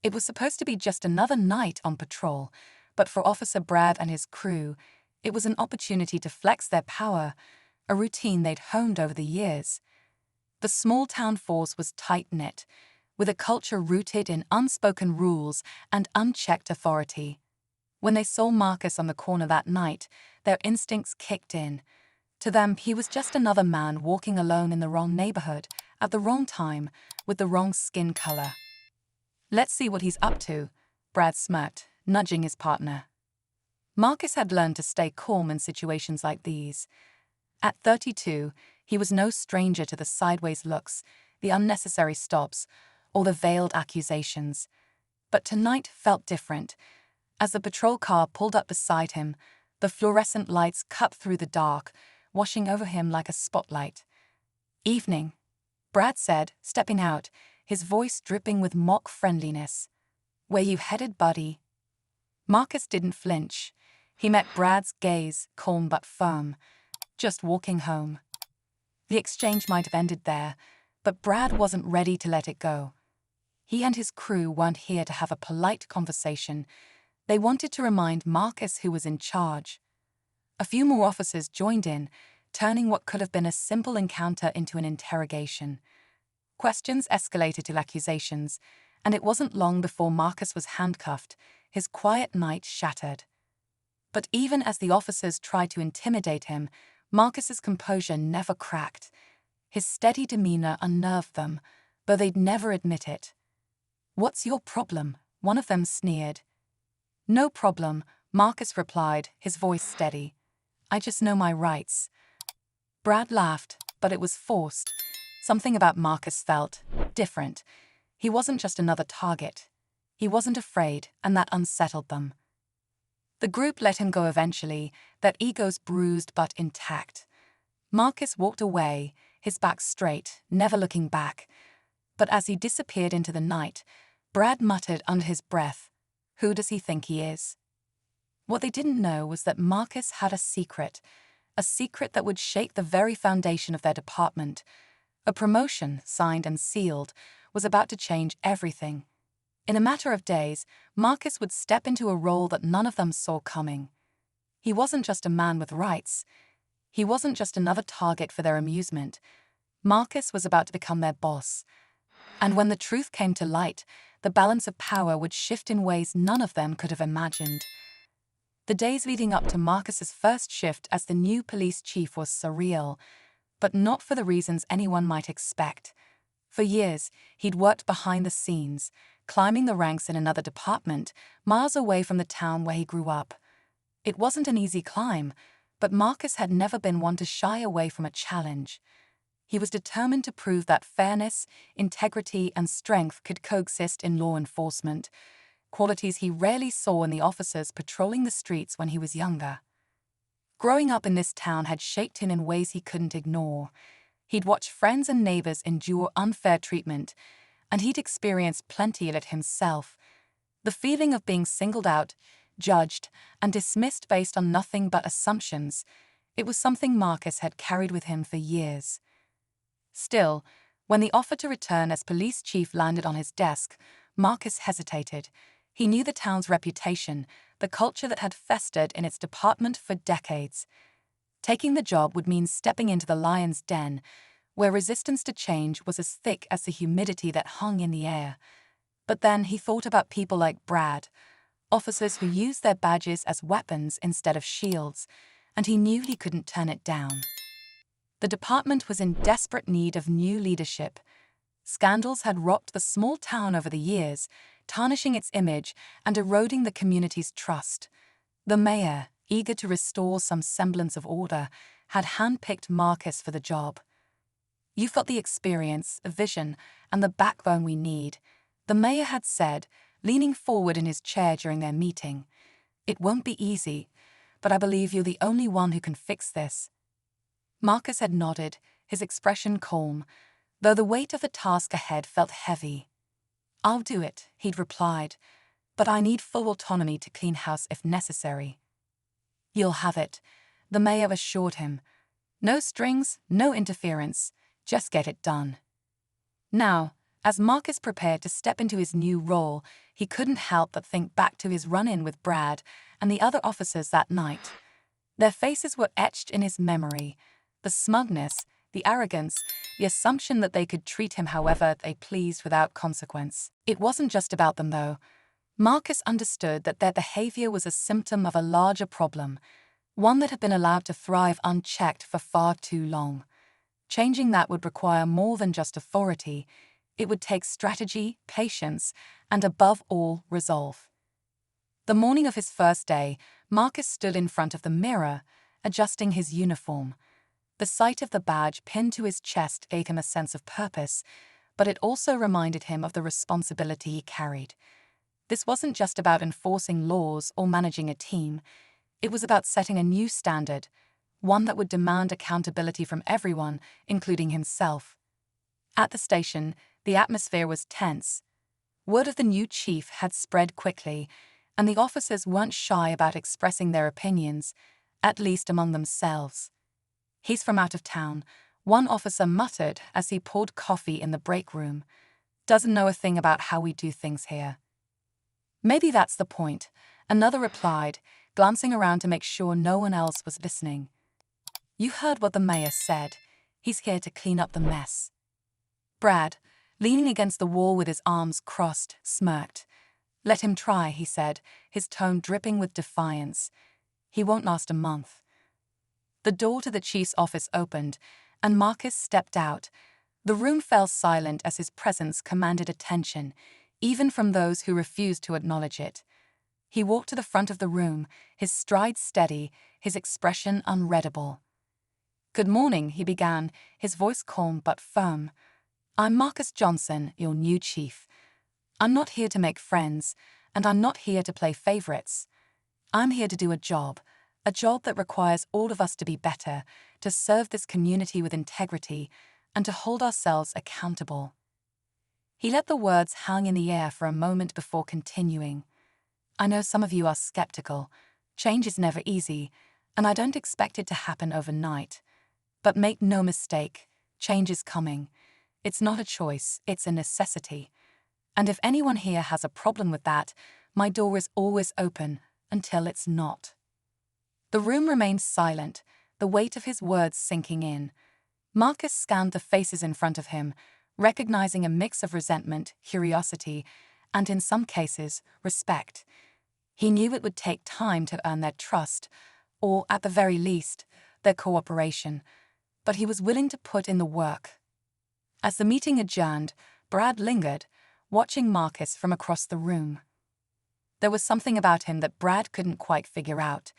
It was supposed to be just another night on patrol, but for Officer Brad and his crew, it was an opportunity to flex their power, a routine they'd honed over the years. The small-town force was tight-knit, with a culture rooted in unspoken rules and unchecked authority. When they saw Marcus on the corner that night, their instincts kicked in. To them, he was just another man walking alone in the wrong neighborhood, at the wrong time, with the wrong skin color. "Let's see what he's up to," Brad smirked, nudging his partner. Marcus had learned to stay calm in situations like these. At 32, he was no stranger to the sideways looks, the unnecessary stops, or the veiled accusations. But tonight felt different. As the patrol car pulled up beside him, the fluorescent lights cut through the dark, washing over him like a spotlight. "Evening," Brad said, stepping out, his voice dripping with mock friendliness. "Where you headed, buddy?" Marcus didn't flinch. He met Brad's gaze, calm but firm. "Just walking home." The exchange might have ended there, but Brad wasn't ready to let it go. He and his crew weren't here to have a polite conversation. They wanted to remind Marcus who was in charge. A few more officers joined in, turning what could have been a simple encounter into an interrogation. Questions escalated to accusations, and it wasn't long before Marcus was handcuffed, his quiet night shattered. But even as the officers tried to intimidate him, Marcus's composure never cracked. His steady demeanor unnerved them, though they'd never admit it. "What's your problem?" one of them sneered. "No problem," Marcus replied, his voice steady. "I just know my rights." Brad laughed, but it was forced. Something about Marcus felt different. He wasn't just another target. He wasn't afraid, and that unsettled them. The group let him go eventually, their egos bruised but intact. Marcus walked away, his back straight, never looking back. But as he disappeared into the night, Brad muttered under his breath, "Who does he think he is?" What they didn't know was that Marcus had a secret that would shake the very foundation of their department. A promotion, signed and sealed, was about to change everything. In a matter of days, Marcus would step into a role that none of them saw coming. He wasn't just a man with rights. He wasn't just another target for their amusement. Marcus was about to become their boss. And when the truth came to light, the balance of power would shift in ways none of them could have imagined. The days leading up to Marcus's first shift as the new police chief was surreal, but not for the reasons anyone might expect. For years, he'd worked behind the scenes, climbing the ranks in another department, miles away from the town where he grew up. It wasn't an easy climb, but Marcus had never been one to shy away from a challenge. He was determined to prove that fairness, integrity, and strength could coexist in law enforcement, qualities he rarely saw in the officers patrolling the streets when he was younger. Growing up in this town had shaped him in ways he couldn't ignore. He'd watched friends and neighbors endure unfair treatment, and he'd experienced plenty of it himself. The feeling of being singled out, judged, and dismissed based on nothing but assumptions, it was something Marcus had carried with him for years. Still, when the offer to return as police chief landed on his desk, Marcus hesitated. He knew the town's reputation, the culture that had festered in its department for decades. Taking the job would mean stepping into the lion's den, where resistance to change was as thick as the humidity that hung in the air. But then he thought about people like Brad, officers who used their badges as weapons instead of shields, and he knew he couldn't turn it down. The department was in desperate need of new leadership. Scandals had rocked the small town over the years, tarnishing its image and eroding the community's trust. The mayor, eager to restore some semblance of order, had handpicked Marcus for the job. "You've got the experience, the vision, and the backbone we need," the mayor had said, leaning forward in his chair during their meeting. "It won't be easy, but I believe you're the only one who can fix this." Marcus had nodded, his expression calm, though the weight of the task ahead felt heavy. "I'll do it," he'd replied, "but I need full autonomy to clean house if necessary." "You'll have it," the mayor assured him. "No strings, no interference, just get it done." Now, as Marcus prepared to step into his new role, he couldn't help but think back to his run-in with Brad and the other officers that night. Their faces were etched in his memory. The smugness, the arrogance, the assumption that they could treat him however they pleased without consequence. It wasn't just about them, though. Marcus understood that their behavior was a symptom of a larger problem, one that had been allowed to thrive unchecked for far too long. Changing that would require more than just authority. It would take strategy, patience, and above all, resolve. The morning of his first day, Marcus stood in front of the mirror, adjusting his uniform. The sight of the badge pinned to his chest gave him a sense of purpose, but it also reminded him of the responsibility he carried. This wasn't just about enforcing laws or managing a team. It was about setting a new standard, one that would demand accountability from everyone, including himself. At the station, the atmosphere was tense. Word of the new chief had spread quickly, and the officers weren't shy about expressing their opinions, at least among themselves. "He's from out of town," one officer muttered as he poured coffee in the break room. "Doesn't know a thing about how we do things here." "Maybe that's the point," another replied, glancing around to make sure no one else was listening. "You heard what the mayor said. He's here to clean up the mess." Brad, leaning against the wall with his arms crossed, smirked. "Let him try," he said, his tone dripping with defiance. "He won't last a month." The door to the chief's office opened, and Marcus stepped out. The room fell silent as his presence commanded attention, even from those who refused to acknowledge it. He walked to the front of the room, his stride steady, his expression unreadable. "Good morning," he began, his voice calm but firm. "I'm Marcus Johnson, your new chief. I'm not here to make friends, and I'm not here to play favorites. I'm here to do a job that requires all of us to be better, to serve this community with integrity, and to hold ourselves accountable." He let the words hang in the air for a moment before continuing. "I know some of you are skeptical. Change is never easy, and I don't expect it to happen overnight. But make no mistake, change is coming. It's not a choice, it's a necessity. And if anyone here has a problem with that, my door is always open until it's not." The room remained silent, the weight of his words sinking in. Marcus scanned the faces in front of him, recognizing a mix of resentment, curiosity, and in some cases, respect. He knew it would take time to earn their trust, or at the very least, their cooperation, but he was willing to put in the work. As the meeting adjourned, Brad lingered, watching Marcus from across the room. There was something about him that Brad couldn't quite figure out.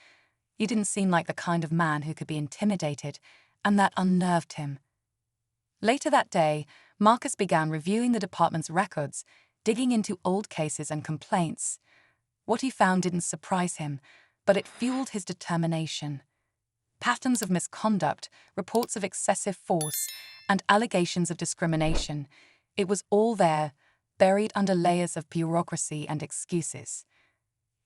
He didn't seem like the kind of man who could be intimidated, and that unnerved him. Later that day, Marcus began reviewing the department's records, digging into old cases and complaints. What he found didn't surprise him, but it fueled his determination. Patterns of misconduct, reports of excessive force, and allegations of discrimination. It was all there, buried under layers of bureaucracy and excuses.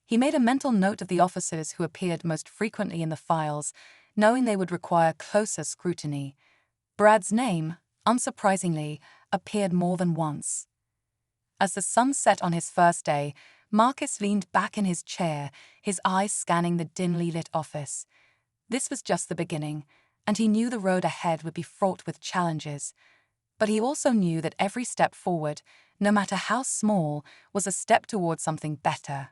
He made a mental note of the officers who appeared most frequently in the files, knowing they would require closer scrutiny. Brad's name, unsurprisingly, appeared more than once. As the sun set on his first day, Marcus leaned back in his chair, his eyes scanning the dimly lit office. This was just the beginning, and he knew the road ahead would be fraught with challenges. But he also knew that every step forward, no matter how small, was a step toward something better.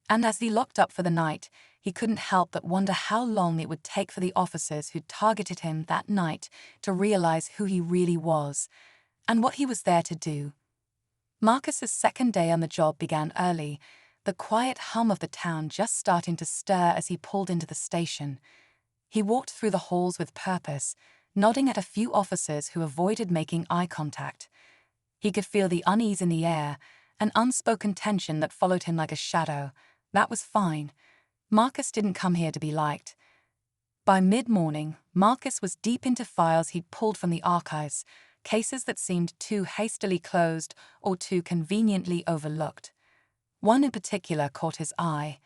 And as he locked up for the night, he couldn't help but wonder how long it would take for the officers who targeted him that night to realize who he really was, and what he was there to do. Marcus's second day on the job began early, the quiet hum of the town just starting to stir as he pulled into the station. He walked through the halls with purpose, nodding at a few officers who avoided making eye contact. He could feel the unease in the air, an unspoken tension that followed him like a shadow. That was fine. Marcus didn't come here to be liked. By mid-morning, Marcus was deep into files he'd pulled from the archives, cases that seemed too hastily closed or too conveniently overlooked. One in particular caught his eye.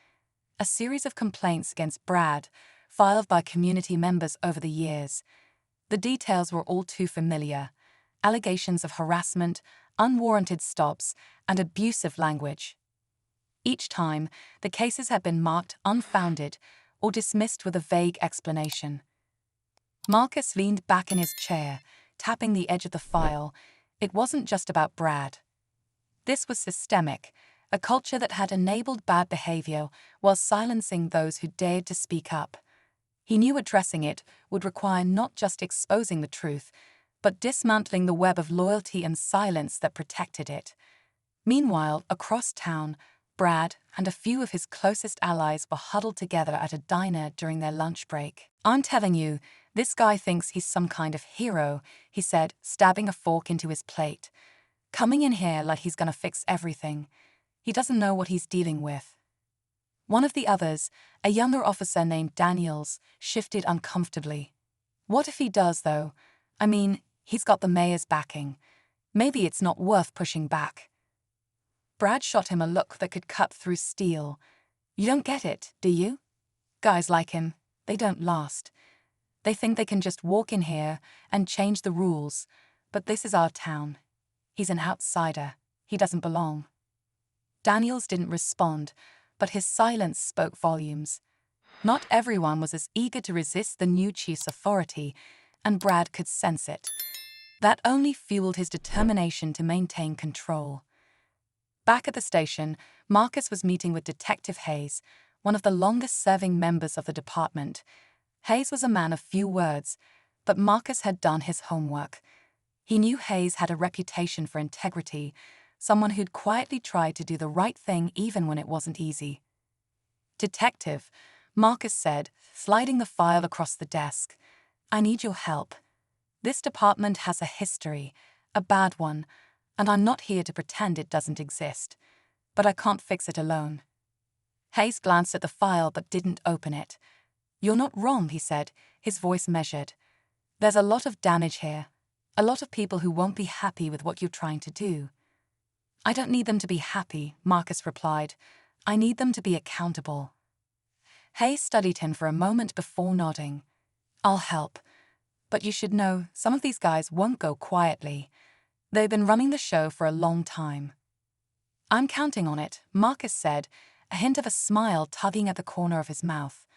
A series of complaints against Brad, filed by community members over the years. The details were all too familiar. Allegations of harassment, unwarranted stops, and abusive language. Each time, the cases had been marked unfounded or dismissed with a vague explanation. Marcus leaned back in his chair, tapping the edge of the file. It wasn't just about Brad. This was systemic, a culture that had enabled bad behavior while silencing those who dared to speak up. He knew addressing it would require not just exposing the truth, but dismantling the web of loyalty and silence that protected it. Meanwhile, across town, Brad and a few of his closest allies were huddled together at a diner during their lunch break. "I'm telling you, this guy thinks he's some kind of hero," he said, stabbing a fork into his plate. "Coming in here like he's gonna fix everything. He doesn't know what he's dealing with." One of the others, a younger officer named Daniels, shifted uncomfortably. "What if he does, though? I mean, he's got the mayor's backing. Maybe it's not worth pushing back." Brad shot him a look that could cut through steel. "You don't get it, do you? Guys like him, they don't last. They think they can just walk in here and change the rules, but this is our town. He's an outsider. He doesn't belong." Daniels didn't respond, but his silence spoke volumes. Not everyone was as eager to resist the new chief's authority, and Brad could sense it. That only fueled his determination to maintain control. Back at the station, Marcus was meeting with Detective Hayes, one of the longest-serving members of the department. Hayes was a man of few words, but Marcus had done his homework. He knew Hayes had a reputation for integrity, someone who'd quietly tried to do the right thing even when it wasn't easy. "Detective," Marcus said, sliding the file across the desk, "I need your help. This department has a history, a bad one, and I'm not here to pretend it doesn't exist. But I can't fix it alone." Hayes glanced at the file but didn't open it. "You're not wrong," he said, his voice measured. "There's a lot of damage here, a lot of people who won't be happy with what you're trying to do." "I don't need them to be happy," Marcus replied. "I need them to be accountable." Hayes studied him for a moment before nodding. "I'll help. But you should know, some of these guys won't go quietly. They've been running the show for a long time." "I'm counting on it," Marcus said, a hint of a smile tugging at the corner of his mouth.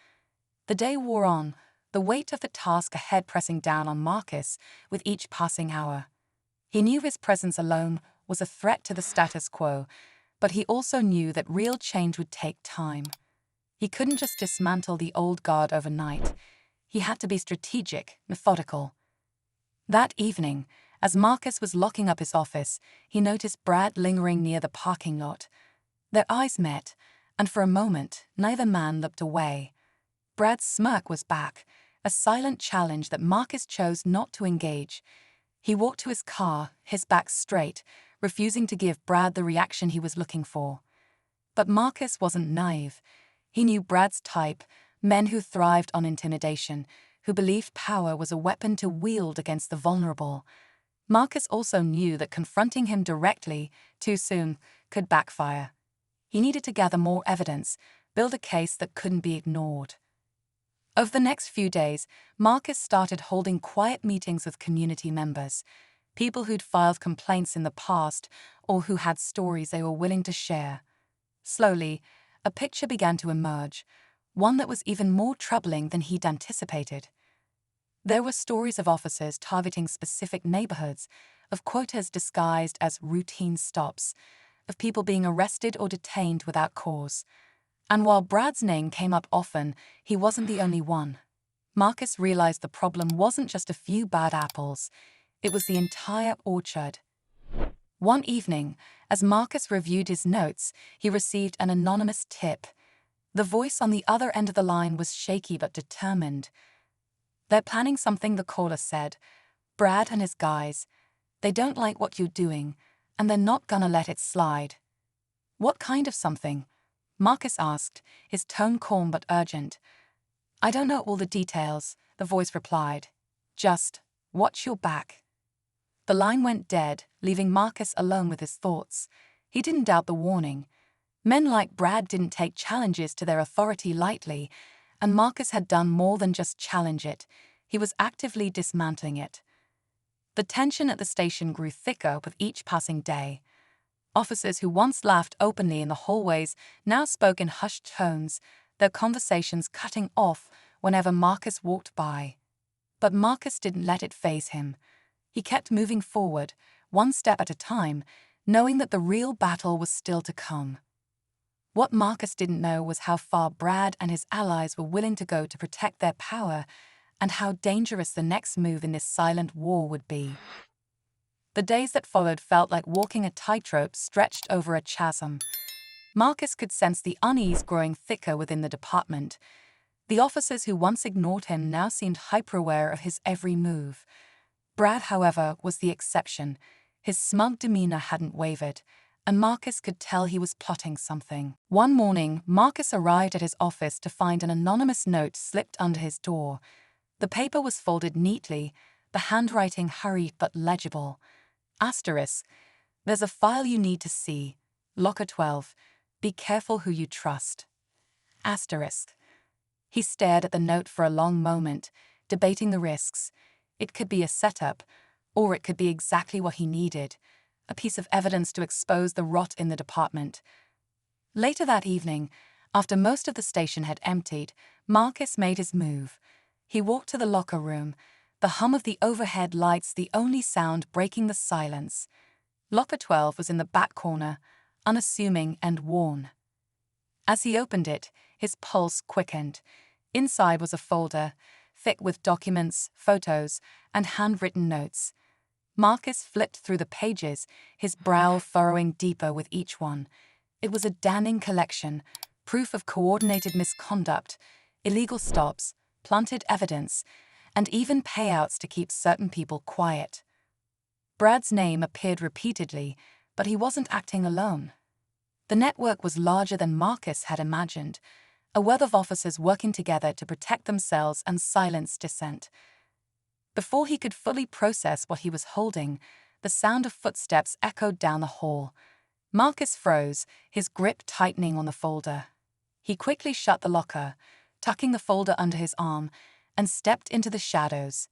The day wore on, the weight of the task ahead pressing down on Marcus with each passing hour. He knew his presence alone was a threat to the status quo, but he also knew that real change would take time. He couldn't just dismantle the old guard overnight. He had to be strategic, methodical. That evening, as Marcus was locking up his office, he noticed Brad lingering near the parking lot. Their eyes met, and for a moment, neither man looked away. Brad's smirk was back, a silent challenge that Marcus chose not to engage. He walked to his car, his back straight, refusing to give Brad the reaction he was looking for. But Marcus wasn't naive. He knew Brad's type, men who thrived on intimidation, who believed power was a weapon to wield against the vulnerable. Marcus also knew that confronting him directly, too soon, could backfire. He needed to gather more evidence, build a case that couldn't be ignored. Over the next few days, Marcus started holding quiet meetings with community members, people who'd filed complaints in the past or who had stories they were willing to share. Slowly, a picture began to emerge, one that was even more troubling than he'd anticipated. There were stories of officers targeting specific neighborhoods, of quotas disguised as routine stops, of people being arrested or detained without cause. And while Brad's name came up often, he wasn't the only one. Marcus realized the problem wasn't just a few bad apples, it was the entire orchard. One evening, as Marcus reviewed his notes, he received an anonymous tip. The voice on the other end of the line was shaky but determined. "They're planning something," the caller said. "Brad and his guys. They don't like what you're doing, and they're not gonna let it slide." "What kind of something?" Marcus asked, his tone calm but urgent. "I don't know all the details," the voice replied. "Just watch your back." The line went dead, leaving Marcus alone with his thoughts. He didn't doubt the warning. Men like Brad didn't take challenges to their authority lightly, and Marcus had done more than just challenge it. He was actively dismantling it. The tension at the station grew thicker with each passing day. Officers who once laughed openly in the hallways now spoke in hushed tones, their conversations cutting off whenever Marcus walked by. But Marcus didn't let it faze him. He kept moving forward, one step at a time, knowing that the real battle was still to come. What Marcus didn't know was how far Brad and his allies were willing to go to protect their power, and how dangerous the next move in this silent war would be. The days that followed felt like walking a tightrope stretched over a chasm. Marcus could sense the unease growing thicker within the department. The officers who once ignored him now seemed hyper-aware of his every move. Brad, however, was the exception. His smug demeanor hadn't wavered, and Marcus could tell he was plotting something. One morning, Marcus arrived at his office to find an anonymous note slipped under his door. The paper was folded neatly, the handwriting hurried but legible. Asterisk. There's a file you need to see. Locker 12. Be careful who you trust. Asterisk. He stared at the note for a long moment, debating the risks. It could be a setup, or it could be exactly what he needed, a piece of evidence to expose the rot in the department. Later that evening, after most of the station had emptied, Marcus made his move. He walked to the locker room, the hum of the overhead lights the only sound breaking the silence. Locker 12 was in the back corner, unassuming and worn. As he opened it, his pulse quickened. Inside was a folder, thick with documents, photos, and handwritten notes. Marcus flipped through the pages, his brow furrowing deeper with each one. It was a damning collection, proof of coordinated misconduct, illegal stops, planted evidence, and even payouts to keep certain people quiet. Brad's name appeared repeatedly, but he wasn't acting alone. The network was larger than Marcus had imagined, a web of officers working together to protect themselves and silence dissent. Before he could fully process what he was holding, the sound of footsteps echoed down the hall. Marcus froze, his grip tightening on the folder. He quickly shut the locker, tucking the folder under his arm, and stepped into the shadows.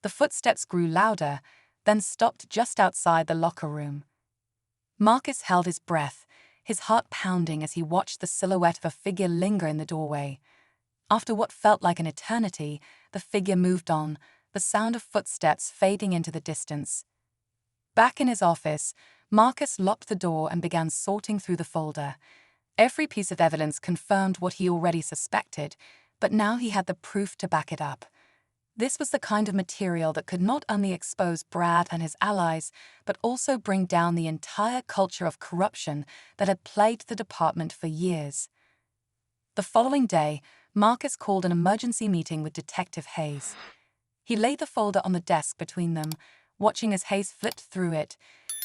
The footsteps grew louder, then stopped just outside the locker room. Marcus held his breath, his heart pounding as he watched the silhouette of a figure linger in the doorway. After what felt like an eternity, the figure moved on, the sound of footsteps fading into the distance. Back in his office, Marcus locked the door and began sorting through the folder. Every piece of evidence confirmed what he already suspected, but now he had the proof to back it up. This was the kind of material that could not only expose Brad and his allies, but also bring down the entire culture of corruption that had plagued the department for years. The following day, Marcus called an emergency meeting with Detective Hayes. He laid the folder on the desk between them, watching as Hayes flipped through it,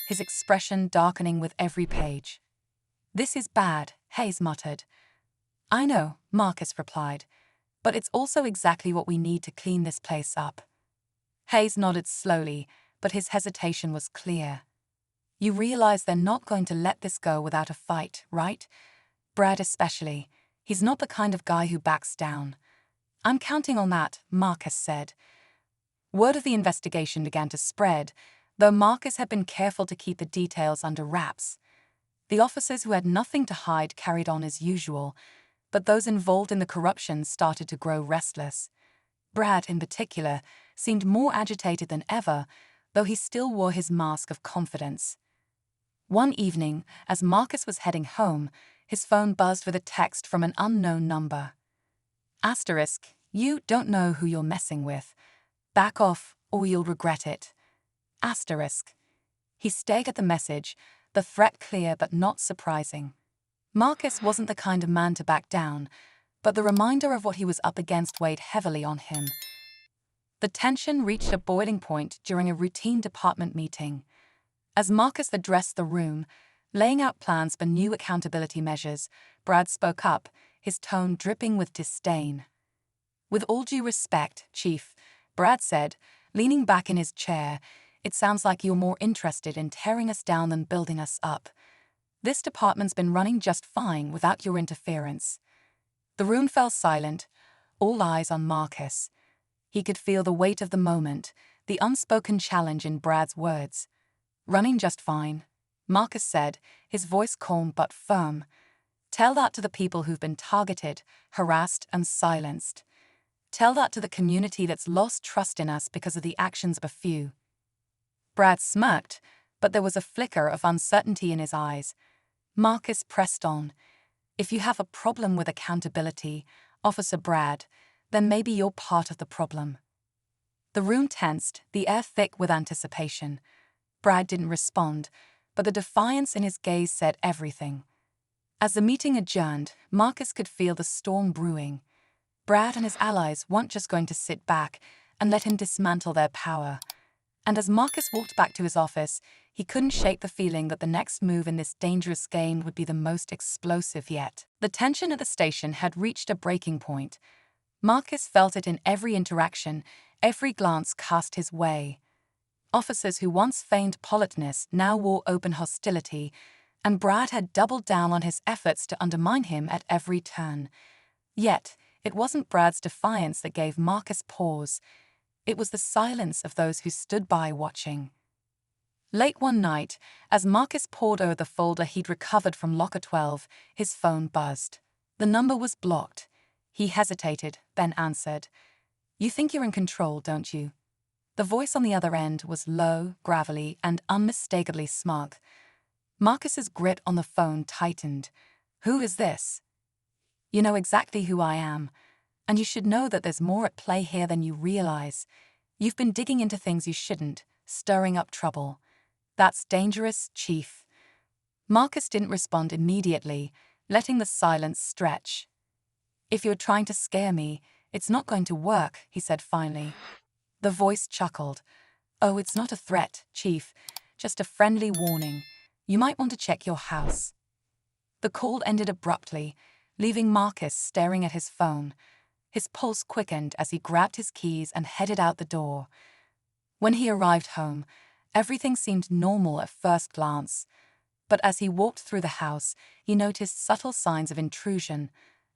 his expression darkening with every page. "This is bad," Hayes muttered. "I know," Marcus replied, "but it's also exactly what we need to clean this place up." Hayes nodded slowly, but his hesitation was clear. "You realize they're not going to let this go without a fight, right? Brad especially. He's not the kind of guy who backs down." "I'm counting on that," Marcus said. Word of the investigation began to spread, though Marcus had been careful to keep the details under wraps. The officers who had nothing to hide carried on as usual, but those involved in the corruption started to grow restless. Brad, in particular, seemed more agitated than ever, though he still wore his mask of confidence. One evening, as Marcus was heading home, his phone buzzed with a text from an unknown number. Asterisk, "You don't know who you're messing with. Back off, or you'll regret it." Asterisk. He stared at the message, the threat clear but not surprising. Marcus wasn't the kind of man to back down, but the reminder of what he was up against weighed heavily on him. The tension reached a boiling point during a routine department meeting. As Marcus addressed the room, laying out plans for new accountability measures, Brad spoke up, his tone dripping with disdain. "With all due respect, Chief," Brad said, leaning back in his chair, "it sounds like you're more interested in tearing us down than building us up. This department's been running just fine without your interference." The room fell silent, all eyes on Marcus. He could feel the weight of the moment, the unspoken challenge in Brad's words. "Running just fine," Marcus said, his voice calm but firm. "Tell that to the people who've been targeted, harassed, and silenced. Tell that to the community that's lost trust in us because of the actions of a few." Brad smirked, but there was a flicker of uncertainty in his eyes. Marcus pressed on. "If you have a problem with accountability, Officer Brad, then maybe you're part of the problem." The room tensed, the air thick with anticipation. Brad didn't respond, but the defiance in his gaze said everything. As the meeting adjourned, Marcus could feel the storm brewing. Brad and his allies weren't just going to sit back and let him dismantle their power. And as Marcus walked back to his office, he couldn't shake the feeling that the next move in this dangerous game would be the most explosive yet. The tension at the station had reached a breaking point. Marcus felt it in every interaction, every glance cast his way. Officers who once feigned politeness now wore open hostility, and Brad had doubled down on his efforts to undermine him at every turn. Yet, it wasn't Brad's defiance that gave Marcus pause. It was the silence of those who stood by watching. Late one night, as Marcus pored over the folder he'd recovered from Locker 12, his phone buzzed. The number was blocked. He hesitated, then answered. "You think you're in control, don't you?" The voice on the other end was low, gravelly, and unmistakably smug. Marcus's grit on the phone tightened. "Who is this?" "You know exactly who I am. And you should know that there's more at play here than you realize. You've been digging into things you shouldn't, stirring up trouble. That's dangerous, Chief." Marcus didn't respond immediately, letting the silence stretch. "If you're trying to scare me, it's not going to work," he said finally. The voice chuckled. "Oh, it's not a threat, Chief, just a friendly warning. You might want to check your house." The call ended abruptly, leaving Marcus staring at his phone. His pulse quickened as he grabbed his keys and headed out the door. When he arrived home, everything seemed normal at first glance. But as he walked through the house, he noticed subtle signs of intrusion: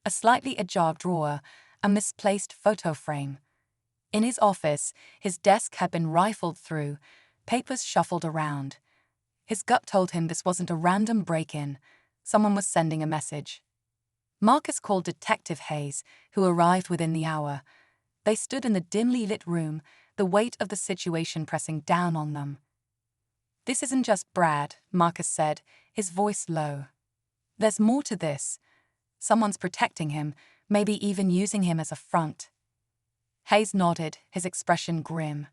a slightly ajar drawer, a misplaced photo frame. In his office, his desk had been rifled through, papers shuffled around. His gut told him this wasn't a random break-in. Someone was sending a message. Marcus called Detective Hayes, who arrived within the hour. They stood in the dimly lit room, the weight of the situation pressing down on them. "This isn't just Brad," Marcus said, his voice low. "There's more to this. Someone's protecting him, maybe even using him as a front." Hayes nodded, his expression grim.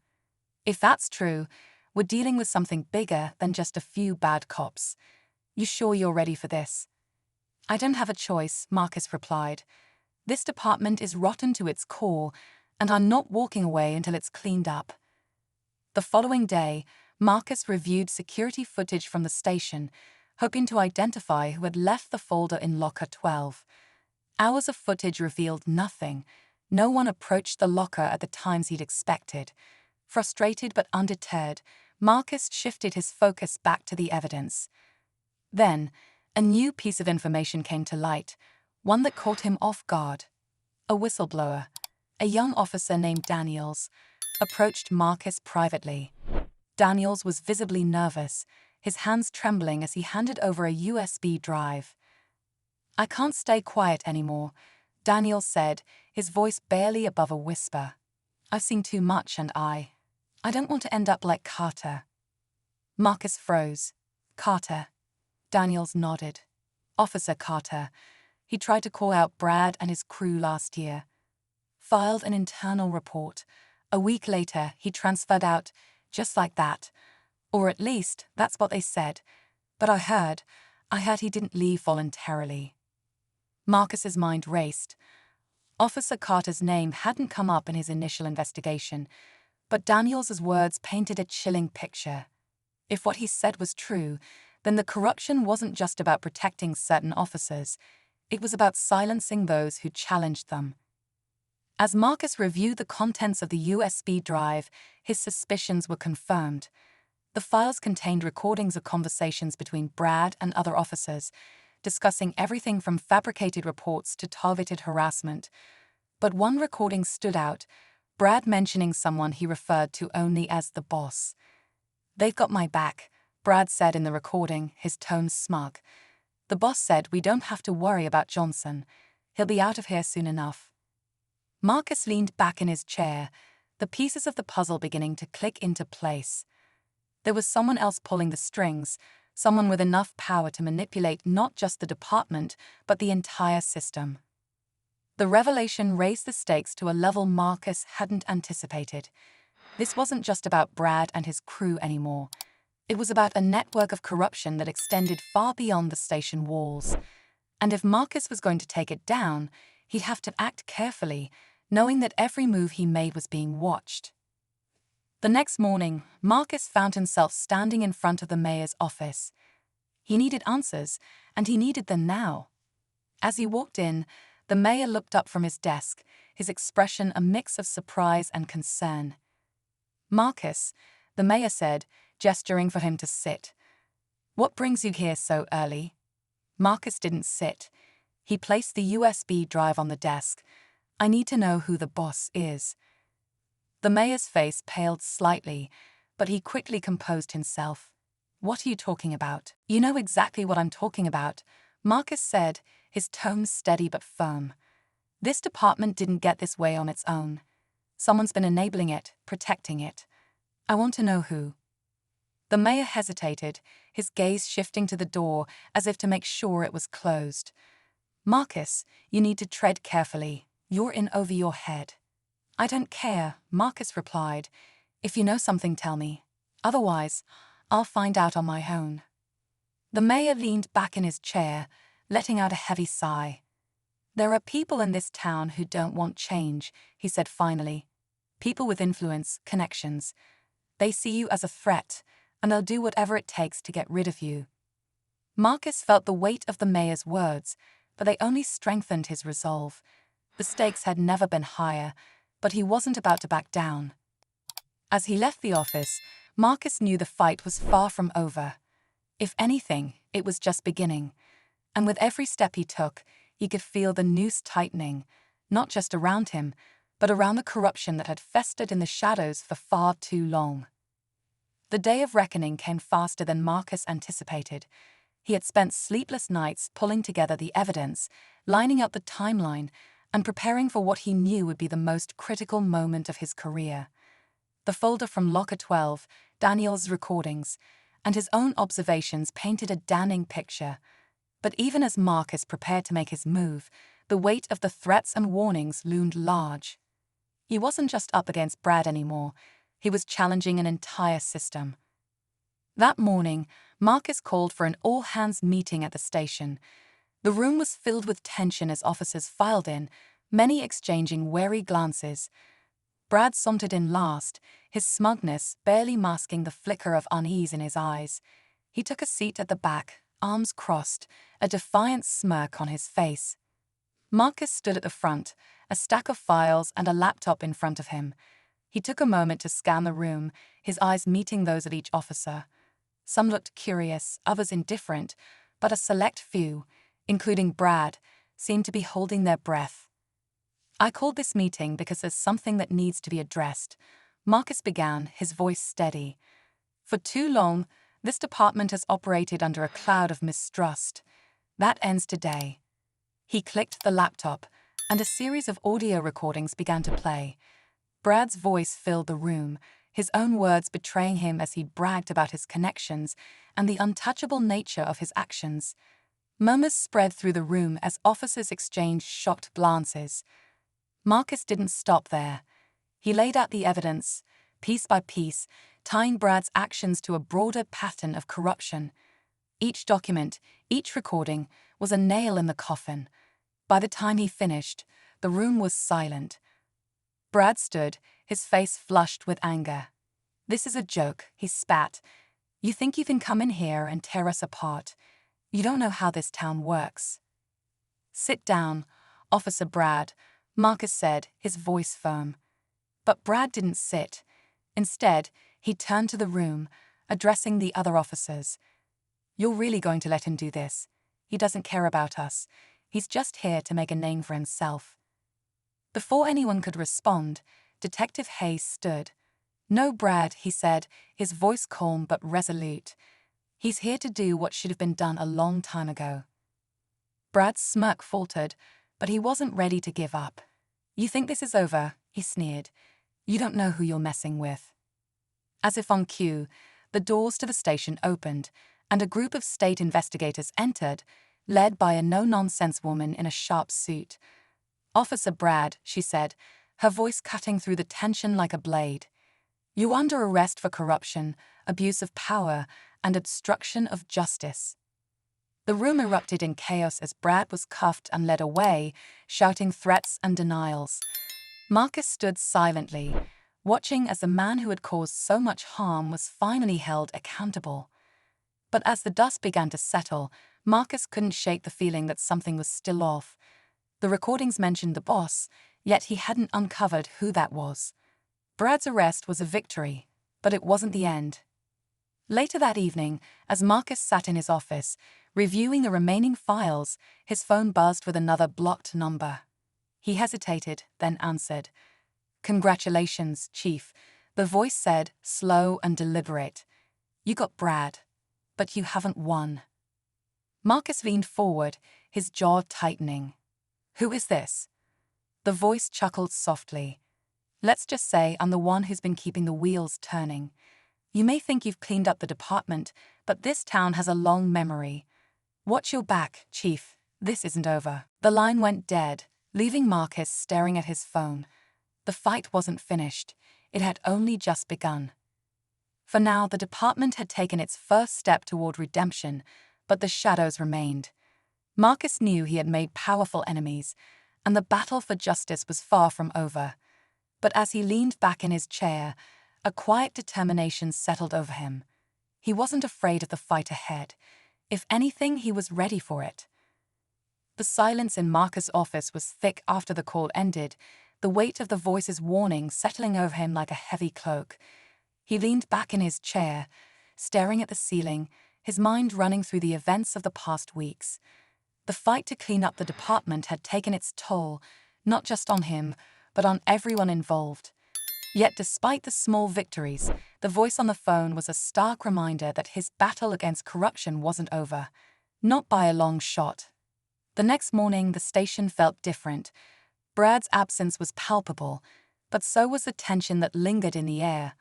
"If that's true, we're dealing with something bigger than just a few bad cops. You sure you're ready for this?" "I don't have a choice," Marcus replied. "This department is rotten to its core, and I'm not walking away until it's cleaned up." The following day, Marcus reviewed security footage from the station, hoping to identify who had left the folder in Locker 12. Hours of footage revealed nothing. No one approached the locker at the times he'd expected. Frustrated but undeterred, Marcus shifted his focus back to the evidence. Then, a new piece of information came to light, one that caught him off guard. A whistleblower, a young officer named Daniels, approached Marcus privately. Daniels was visibly nervous, his hands trembling as he handed over a USB drive. "I can't stay quiet anymore," Daniels said, his voice barely above a whisper. "I've seen too much and I don't want to end up like Carter." Marcus froze. "Carter?" Daniels nodded. "Officer Carter. He tried to call out Brad and his crew last year. Filed an internal report. A week later, he transferred out, just like that. Or at least, that's what they said. But I heard he didn't leave voluntarily." Marcus's mind raced. Officer Carter's name hadn't come up in his initial investigation, but Daniels's words painted a chilling picture. If what he said was true, then the corruption wasn't just about protecting certain officers. It was about silencing those who challenged them. As Marcus reviewed the contents of the USB drive, his suspicions were confirmed. The files contained recordings of conversations between Brad and other officers, discussing everything from fabricated reports to targeted harassment. But one recording stood out. Brad mentioning someone he referred to only as the boss. "They've got my back," Brad said in the recording, his tone smug. "The boss said we don't have to worry about Johnson. He'll be out of here soon enough." Marcus leaned back in his chair, the pieces of the puzzle beginning to click into place. There was someone else pulling the strings, someone with enough power to manipulate not just the department, but the entire system. The revelation raised the stakes to a level Marcus hadn't anticipated. This wasn't just about Brad and his crew anymore. It was about a network of corruption that extended far beyond the station walls. And if Marcus was going to take it down, he'd have to act carefully, knowing that every move he made was being watched. The next morning, Marcus found himself standing in front of the mayor's office. He needed answers, and he needed them now. As he walked in, the mayor looked up from his desk, his expression a mix of surprise and concern. "Marcus," the mayor said, gesturing for him to sit. "What brings you here so early?" Marcus didn't sit. He placed the USB drive on the desk. "I need to know who the boss is." The mayor's face paled slightly, but he quickly composed himself. "What are you talking about?" "You know exactly what I'm talking about," Marcus said, his tone steady but firm. "This department didn't get this way on its own. Someone's been enabling it, protecting it. I want to know who." The mayor hesitated, his gaze shifting to the door as if to make sure it was closed. "Marcus, you need to tread carefully. You're in over your head." "I don't care," Marcus replied. "If you know something, tell me. Otherwise, I'll find out on my own." The mayor leaned back in his chair, letting out a heavy sigh. "There are people in this town who don't want change," he said finally. "People with influence, connections. They see you as a threat, and they'll do whatever it takes to get rid of you." Marcus felt the weight of the mayor's words, but they only strengthened his resolve. The stakes had never been higher, but he wasn't about to back down. As he left the office, Marcus knew the fight was far from over. If anything, it was just beginning. And with every step he took, he could feel the noose tightening, not just around him, but around the corruption that had festered in the shadows for far too long. The day of reckoning came faster than Marcus anticipated. He had spent sleepless nights pulling together the evidence, lining up the timeline, and preparing for what he knew would be the most critical moment of his career. The folder from Locker 12, Daniel's recordings, and his own observations painted a damning picture. But even as Marcus prepared to make his move, the weight of the threats and warnings loomed large. He wasn't just up against Brad anymore, he was challenging an entire system. That morning, Marcus called for an all-hands meeting at the station. The room was filled with tension as officers filed in, many exchanging wary glances. Brad sauntered in last, his smugness barely masking the flicker of unease in his eyes. He took a seat at the back, arms crossed, a defiant smirk on his face. Marcus stood at the front, a stack of files and a laptop in front of him. He took a moment to scan the room, his eyes meeting those of each officer. Some looked curious, others indifferent, but a select few, including Brad, seemed to be holding their breath. "I called this meeting because there's something that needs to be addressed," Marcus began, his voice steady. "For too long, this department has operated under a cloud of mistrust. That ends today." He clicked the laptop, and a series of audio recordings began to play. Brad's voice filled the room, his own words betraying him as he bragged about his connections and the untouchable nature of his actions. Murmurs spread through the room as officers exchanged shocked glances. Marcus didn't stop there. He laid out the evidence, piece by piece, tying Brad's actions to a broader pattern of corruption. Each document, each recording, was a nail in the coffin. By the time he finished, the room was silent. Brad stood, his face flushed with anger. "This is a joke," he spat. "You think you can come in here and tear us apart? You don't know how this town works." "Sit down, Officer Brad," Marcus said, his voice firm. But Brad didn't sit. Instead, he turned to the room, addressing the other officers. "You're really going to let him do this? He doesn't care about us. He's just here to make a name for himself." Before anyone could respond, Detective Hayes stood. "No, Brad," he said, his voice calm but resolute. "He's here to do what should have been done a long time ago." Brad's smirk faltered, but he wasn't ready to give up. "You think this is over?" he sneered. "You don't know who you're messing with." As if on cue, the doors to the station opened, and a group of state investigators entered, led by a no-nonsense woman in a sharp suit. "Officer Brad," she said, her voice cutting through the tension like a blade. "You're under arrest for corruption, abuse of power, and obstruction of justice." The room erupted in chaos as Brad was cuffed and led away, shouting threats and denials. Marcus stood silently, watching as the man who had caused so much harm was finally held accountable. But as the dust began to settle, Marcus couldn't shake the feeling that something was still off. The recordings mentioned the boss, yet he hadn't uncovered who that was. Brad's arrest was a victory, but it wasn't the end. Later that evening, as Marcus sat in his office, reviewing the remaining files, his phone buzzed with another blocked number. He hesitated, then answered. "Congratulations, Chief," the voice said, slow and deliberate. "You got Brad, but you haven't won." Marcus leaned forward, his jaw tightening. "Who is this?" The voice chuckled softly. "Let's just say I'm the one who's been keeping the wheels turning. You may think you've cleaned up the department, but this town has a long memory. Watch your back, Chief. This isn't over." The line went dead, leaving Marcus staring at his phone. The fight wasn't finished. It had only just begun. For now, the department had taken its first step toward redemption, but the shadows remained. Marcus knew he had made powerful enemies, and the battle for justice was far from over. But as he leaned back in his chair, a quiet determination settled over him. He wasn't afraid of the fight ahead. If anything, he was ready for it. The silence in Marcus' office was thick after the call ended, the weight of the voice's warning settling over him like a heavy cloak. He leaned back in his chair, staring at the ceiling, his mind running through the events of the past weeks. The fight to clean up the department had taken its toll, not just on him, but on everyone involved. Yet despite the small victories, the voice on the phone was a stark reminder that his battle against corruption wasn't over. Not by a long shot. The next morning, the station felt different. Brad's absence was palpable, but so was the tension that lingered in the air.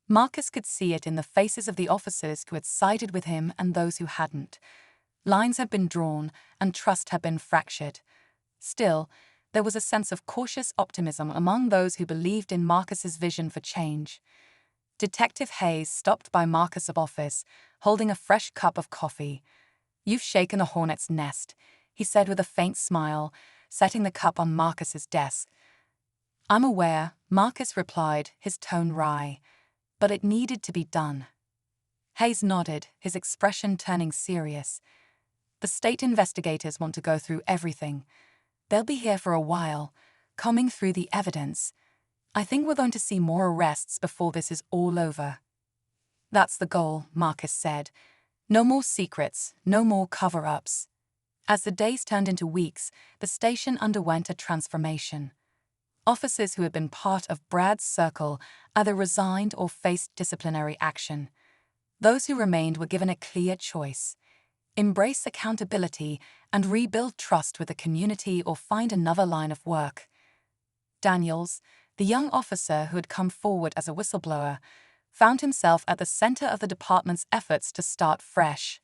Marcus could see it in the faces of the officers who had sided with him and those who hadn't. Lines had been drawn, and trust had been fractured. Still, there was a sense of cautious optimism among those who believed in Marcus's vision for change. Detective Hayes stopped by Marcus' office, holding a fresh cup of coffee. "You've shaken a hornet's nest," he said with a faint smile, setting the cup on Marcus's desk. "I'm aware," Marcus replied, his tone wry, "but it needed to be done." Hayes nodded, his expression turning serious. "The state investigators want to go through everything. They'll be here for a while, combing through the evidence. I think we're going to see more arrests before this is all over." "That's the goal," Marcus said. "No more secrets, no more cover-ups." As the days turned into weeks, the station underwent a transformation. Officers who had been part of Brad's circle either resigned or faced disciplinary action. Those who remained were given a clear choice: embrace accountability and rebuild trust with the community or find another line of work. Daniels, the young officer who had come forward as a whistleblower, found himself at the center of the department's efforts to start fresh.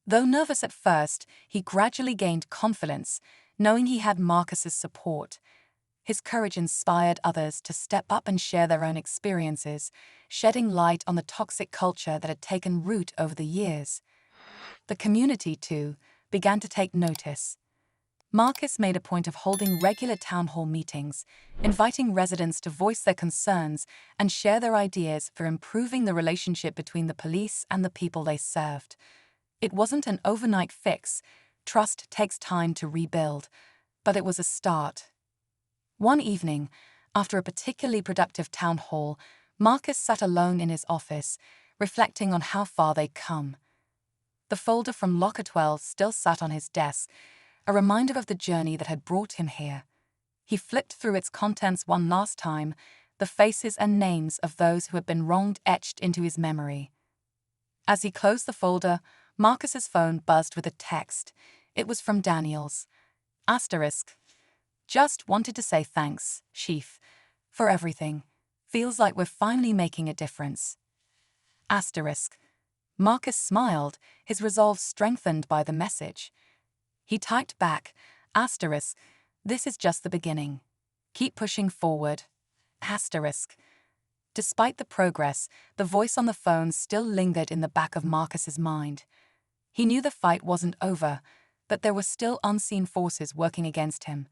Though nervous at first, he gradually gained confidence, knowing he had Marcus's support. His courage inspired others to step up and share their own experiences, shedding light on the toxic culture that had taken root over the years. The community, too, began to take notice. Marcus made a point of holding regular town hall meetings, inviting residents to voice their concerns and share their ideas for improving the relationship between the police and the people they served. It wasn't an overnight fix. Trust takes time to rebuild, but it was a start. One evening, after a particularly productive town hall, Marcus sat alone in his office, reflecting on how far they'd come. The folder from Locker 12 still sat on his desk, a reminder of the journey that had brought him here. He flipped through its contents one last time, the faces and names of those who had been wronged etched into his memory. As he closed the folder, Marcus's phone buzzed with a text. It was from Daniels. Asterisk. Just wanted to say thanks, Chief, for everything. Feels like we're finally making a difference. Asterisk. Marcus smiled, his resolve strengthened by the message. He typed back, asterisk, this is just the beginning. Keep pushing forward. Asterisk. Despite the progress, the voice on the phone still lingered in the back of Marcus's mind. He knew the fight wasn't over, that there were still unseen forces working against him.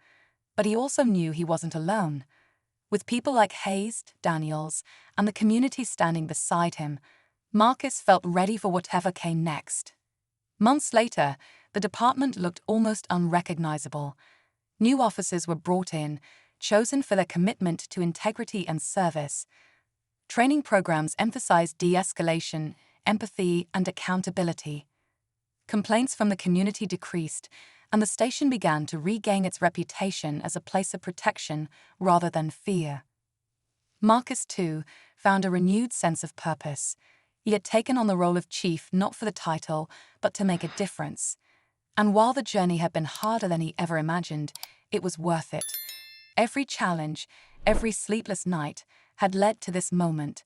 But he also knew he wasn't alone. With people like Hayes, Daniels, and the community standing beside him, Marcus felt ready for whatever came next. Months later, the department looked almost unrecognizable. New officers were brought in, chosen for their commitment to integrity and service. Training programs emphasized de-escalation, empathy, and accountability. Complaints from the community decreased, and the station began to regain its reputation as a place of protection rather than fear. Marcus, too, found a renewed sense of purpose. He had taken on the role of chief not for the title, but to make a difference. And while the journey had been harder than he ever imagined, it was worth it. Every challenge, every sleepless night, had led to this moment,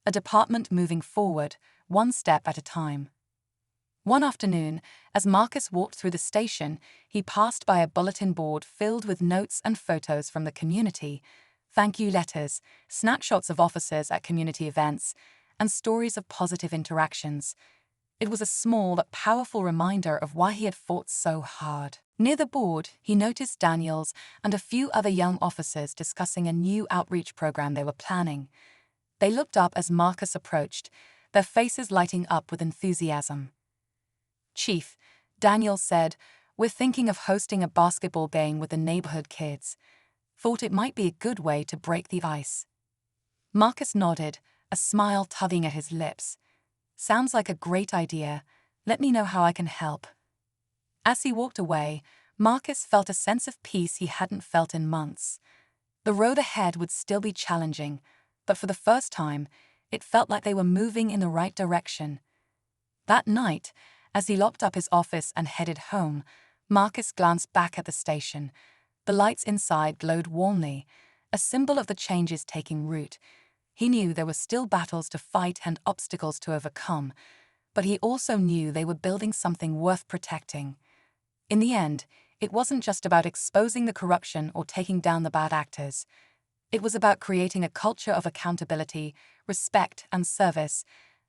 a department moving forward, one step at a time. One afternoon, as Marcus walked through the station, he passed by a bulletin board filled with notes and photos from the community, thank you letters, snapshots of officers at community events, and stories of positive interactions. It was a small but powerful reminder of why he had fought so hard. Near the board, he noticed Daniels and a few other young officers discussing a new outreach program they were planning. They looked up as Marcus approached, their faces lighting up with enthusiasm. Chief, Daniels said, we're thinking of hosting a basketball game with the neighborhood kids. Thought it might be a good way to break the ice. Marcus nodded, a smile tugging at his lips. Sounds like a great idea. Let me know how I can help. As he walked away, Marcus felt a sense of peace he hadn't felt in months. The road ahead would still be challenging, but for the first time, it felt like they were moving in the right direction. That night, as he locked up his office and headed home, Marcus glanced back at the station. The lights inside glowed warmly, a symbol of the changes taking root. He knew there were still battles to fight and obstacles to overcome, but he also knew they were building something worth protecting. In the end, it wasn't just about exposing the corruption or taking down the bad actors. It was about creating a culture of accountability, respect, and service,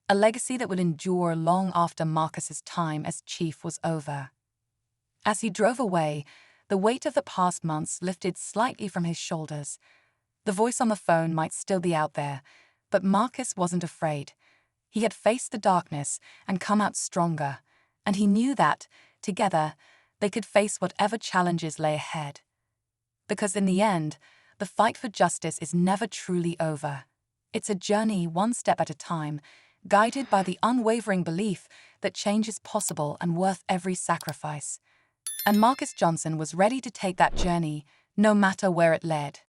a legacy that would endure long after Marcus's time as chief was over. As he drove away, the weight of the past months lifted slightly from his shoulders. The voice on the phone might still be out there, but Marcus wasn't afraid. He had faced the darkness and come out stronger, and he knew that, together, they could face whatever challenges lay ahead. Because in the end, the fight for justice is never truly over. It's a journey one step at a time, guided by the unwavering belief that change is possible and worth every sacrifice. And Marcus Johnson was ready to take that journey, no matter where it led.